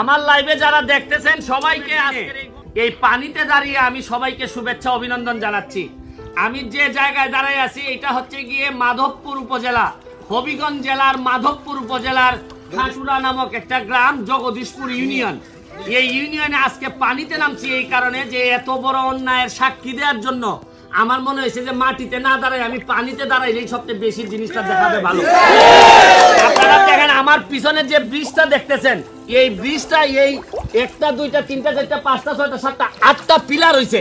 আমার লাইভে যারা দেখতেছেন সবাইকে এই পানিতে দাঁড়িয়ে আমি সবাইকে শুভেচ্ছা অভিনন্দন জানাচ্ছি। আমি যে জায়গায় দাঁড়াই আছি এটা হচ্ছে গিয়ে মাধবপুর উপজেলা, হবিগঞ্জ জেলার মাধবপুর উপজেলার খাসুরা নামক একটা গ্রাম, জগদীশপুর ইউনিয়ন। এই ইউনিয়নে আজকে পানিতে নামছি এই কারণে যে এত বড় অন্যায়ের সাক্ষী দেওয়ার জন্য আমার মনে হয়েছে যে মাটিতে না দাঁড়াই আমি পানিতে দাঁড়াইলেই সবচেয়ে বেশি জিনিসটা দেখাবে ভালো। আপনারা দেখেন আমার পিছনে যে ব্রিজটা দেখতেছেন, এই ব্রিজটা এই 1 টা 2 টা 3 টা 4 টা 5 টা 6 টা 7 টা 8 টা পিলার হইছে।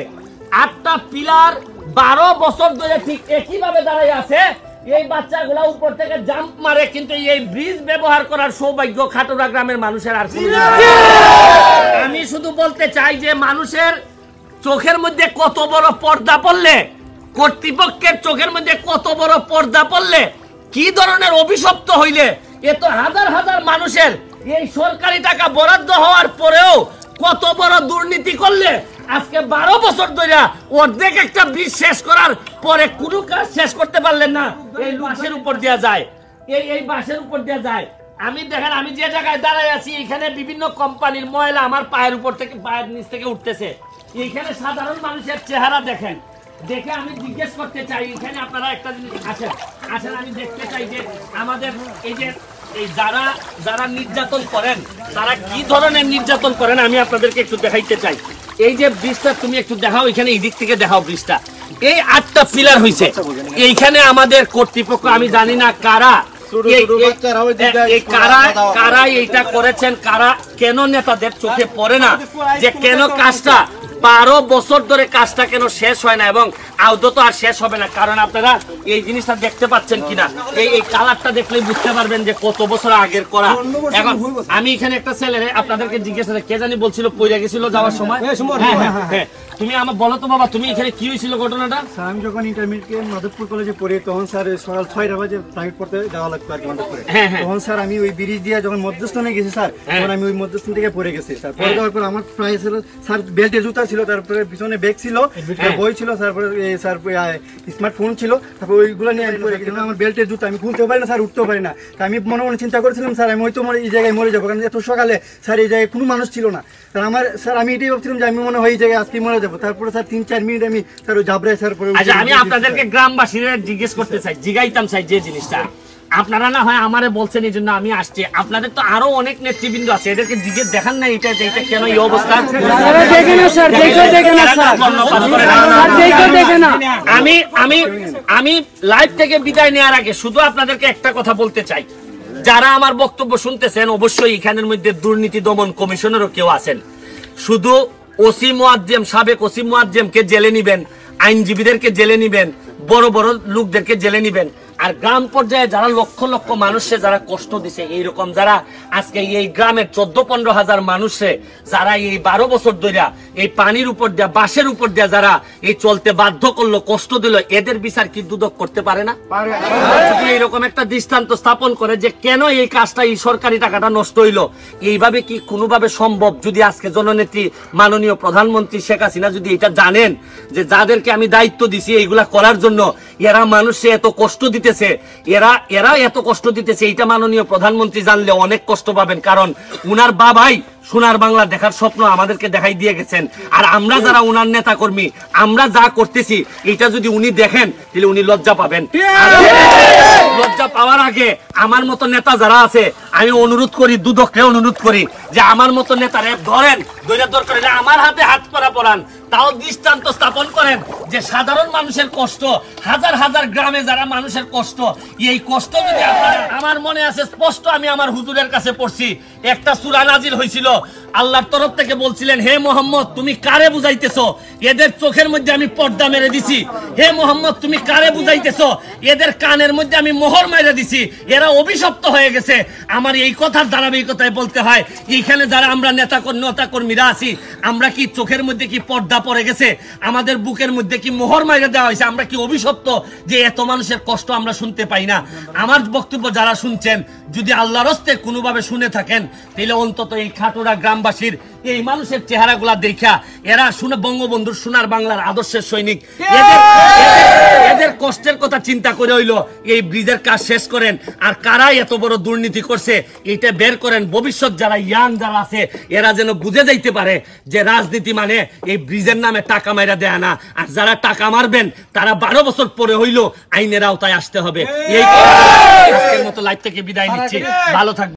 8 টা পিলার 12 বছর ধরে ঠিক একই ভাবে দাঁড়াই আছে। এই বাচ্চাগুলা উপর থেকে জাম্প মারে, কিন্তু এই ব্রিজ ব্যবহার করার সৌভাগ্য খাটুরা গ্রামের মানুষের আর কোনো। আমি শুধু বলতে চাই যে মানুষের চোখের মধ্যে কত বড় পর্দা পড়লে, কর্তৃপক্ষের চোখের মধ্যে কত বড় পর্দা পড়লে, কি ধরনের অভিশপ্ত হইলে এত হাজার হাজার মানুষের এই সরকারি টাকা বরাদ্দ হওয়ার পরেও কত বড় দুর্নীতি করলে আজকে 12 বছর ধরে অর্ধেক একটা ব্রিজ শেষ করার পরে কোনো কাজ শেষ করতে পারলেন না। এই বাসের উপর দেওয়া যায়, এই বাসের উপর দেওয়া যায়। আমি দেখেন আমি যে জায়গায় দাঁড়াই আছি এখানে বিভিন্ন কোম্পানির ময়লা আমার পায়ের উপর থেকে, পায়ের নিচ থেকে উঠতেছে। এইখানে সাধারণ মানুষের চেহারা দেখেন, দেখে আমি জিজ্ঞেস করতে চাই, এখানে আপনারা একটা জিনিস আসেন আমি দেখতে চাই যে আমাদের এই যে এই যারা নির্যাতন করেন তারা কি ধরনের নির্যাতন করেন আমি আপনাদেরকে একটু দেখাইতে চাই। এই যে ব্রিজটা তুমি একটু দেখাও, এখানে এই দিক থেকে দেখাও ব্রিজটা। এই 8টা পিলার হইছে এইখানে আমাদের কর্তৃপক্ষ, আমি জানি না কারা এইটা করেছেন, কারা কেন নেতাদের চোখে পড়ে না যে কেন কাজটা 12 বছর ধরে কাজটা কেন শেষ হয় না, এবং আদৌ আর শেষ হবে না। কারণ আপনারা এই জিনিসটা দেখতে পাচ্ছেন কিনা, এই কালারটা দেখলে বুঝতে পারবেন যে কত বছর আগের করা। এখন আমি এখানে একটা ছেলে আপনাদেরকে জিজ্ঞেস করে কে জানি বলছিল পইরা গেছিল যাওয়ার সময়। হ্যাঁ তুমি আমার বলো তো বাবা, তুমি এখানে কি হয়েছিল ঘটনাটা? স্যার আমি যখন ইন্টারমিডিয়েট মাধবপুর কলেজে পড়ি তখন স্যার সকাল 6টা বাজে প্রাইভেট পড়তে যাওয়া লাগতো আর কি মাধবপুরে। তখন স্যার আমি ওই ব্রিজ দিয়ে যখন মধ্যস্থানে গেছি স্যার, তখন আমি ওই মধ্যস্থান থেকে পড়ে গেছি স্যার। পড়ে যাওয়ার পর আমার প্রায় স্যার বেল্টে জুতা ছিল, তারপরে পিছনে ব্যাগ ছিল, বই ছিল, তারপরে স্যার স্মার্টফোন ছিল, তারপর ওইগুলো নিয়ে আমি পড়ে গেছি। আমার বেল্টের জুতা আমি খুলতেও পারি না স্যার, উঠতেও পারি না। আমি মনে মনে চিন্তা করেছিলাম স্যার আমি হয়তো এই জায়গায় মরে যাবো, কারণ এত সকালে স্যার এই জায়গায় কোনো মানুষ ছিল না স্যার। স্যার আমি এটাই ভাবছিলাম যে আমি মনে হয় এই জায়গায় আজকে মরে যাবো। তারপরে স্যার 3-4 মিনিট আমি স্যার ওই জাবরায় স্যার পরে। আচ্ছা আমি আপনাদেরকে গ্রামবাসীরা জিজ্ঞেস করতে চাই, জিগাইতাম চাই যে জিনিসটা আপনারা না হয় আমারে বলছেন এই জন্য আমি আসছি, আপনাদের তো আরো অনেক নেতৃবৃন্দ আছে, এদেরকে জিজ্ঞেস দেখান না এটা কেন এই অবস্থা। আমি লাইভ থেকে বিদায় নেওয়ার আগে শুধু আপনাদেরকে একটা কথা বলতে চাই, যারা আমার বক্তব্য শুনতেছেন অবশ্যই এখানের মধ্যে দুর্নীতি দমন কমিশনেরও কেউ আছেন। শুধু ওসি মুয়াজ্জেম, সাবেক ওসি মুয়াজ্জেমকে জেলে নিবেন, আইনজীবীদেরকে জেলে নিবেন, বড় বড় লোকদেরকে জেলে নিবেন, আর গ্রাম পর্যায়ে যারা লক্ষ লক্ষ মানুষে যারা কষ্ট দিছে, এইরকম যারা আজকে এই গ্রামের 14-15 হাজার মানুষে যারা এই 12 বছর ধরে এই পানির উপর দিয়া, বাঁশের উপর দিয়া যারা এই চলতে বাধ্য করলো, কষ্ট দিল, এদের বিচার কি দুদক করতে পারে না? যদি এইরকম একটা দৃষ্টান্ত স্থাপন করে যে কেন এই কাজটা, এই সরকারি টাকাটা নষ্ট হইলো, এইভাবে কি কোনোভাবে সম্ভব? যদি আজকে জননেত্রী মাননীয় প্রধানমন্ত্রী শেখ হাসিনা যদি এটা জানেন যে যাদেরকে আমি দায়িত্ব দিছি এইগুলা করার জন্য এরা মানুষে এত কষ্ট দিতেছে, এরা এত কষ্ট দিতেছে, এইটা মাননীয় প্রধানমন্ত্রী জানলে অনেক কষ্ট পাবেন। কারণ উনার বাবাই সোনার বাংলা দেখার স্বপ্ন আমাদেরকে দেখাই দিয়ে গেছেন, আর আমরা যারা উনার নেতা কর্মী আমরা যা করতেছি এটা যদি উনি দেখেন তাহলে উনি লজ্জা পাবেন। লজ্জা পাওয়ার আগে আমার মতো নেতা যারা আছে আমি অনুরোধ করি, দুদককে অনুরোধ করি যে আমার মতো নেতারে ধরেন, দরকার আমার হাতে হাত পরান, তাও দৃষ্টান্ত স্থাপন করেন যে সাধারণ মানুষের কষ্ট, হাজার হাজার গ্রামে যারা মানুষের কষ্ট, এই কষ্ট যদি আপনারা, আমার মনে আছে স্পষ্ট, আমি আমার হুজুরের কাছে পড়ছি একটা সূরা নাজিল হয়েছিল, আল্লাহর তরফ থেকে বলছিলেন হে মোহাম্মদ তুমি কারে বুঝাইতেছো, এদের চোখের মধ্যে আমি পর্দা মেরে দিছি। হে মোহাম্মদ তুমি কারে বুঝাইতেছো, এদের কানের মধ্যে আমি মোহর মেরে দিছি, এরা অভিশপ্ত হয়ে গেছে। আমার এই কথার ধারাবাহিকতায় বলতে হয় এইখানে যারা আমরা নেতা কর্মীরা আছি, আমরা কি চোখের মধ্যে কি পর্দা পড়ে গেছে, আমাদের বুকের মধ্যে কি মোহর মেরে দেওয়া হয়েছে, আমরা কি অভিশপ্ত যে এত মানুষের কষ্ট আমরা শুনতে পাই না? আমার বক্তব্য যারা শুনছেন যদি আল্লাহর হস্তে কোনোভাবে শুনে থাকেন তাহলে অন্তত এই খাটুরা গ্রাম গ্রামবাসীর এই মানুষের চেহারাগুলা দেখা এরা শুনে বঙ্গবন্ধুর সোনার বাংলার আদর্শের সৈনিক, এদের কষ্টের কথা চিন্তা করে হইলো এই ব্রিজের কাজ শেষ করেন। আর কারা এত বড় দুর্নীতি করছে এটা বের করেন। ভবিষ্যৎ যারা ইয়াং যারা আছে এরা যেন বুঝে যাইতে পারে যে রাজনীতি মানে এই ব্রিজের নামে টাকা মাইরা দেয় না। আর যারা টাকা মারবেন তারা 12 বছর পরে হইলো আইনের আওতায় আসতে হবে। এই আজকের মতো লাইভ থেকে বিদায় নিচ্ছি, ভালো থাকবেন।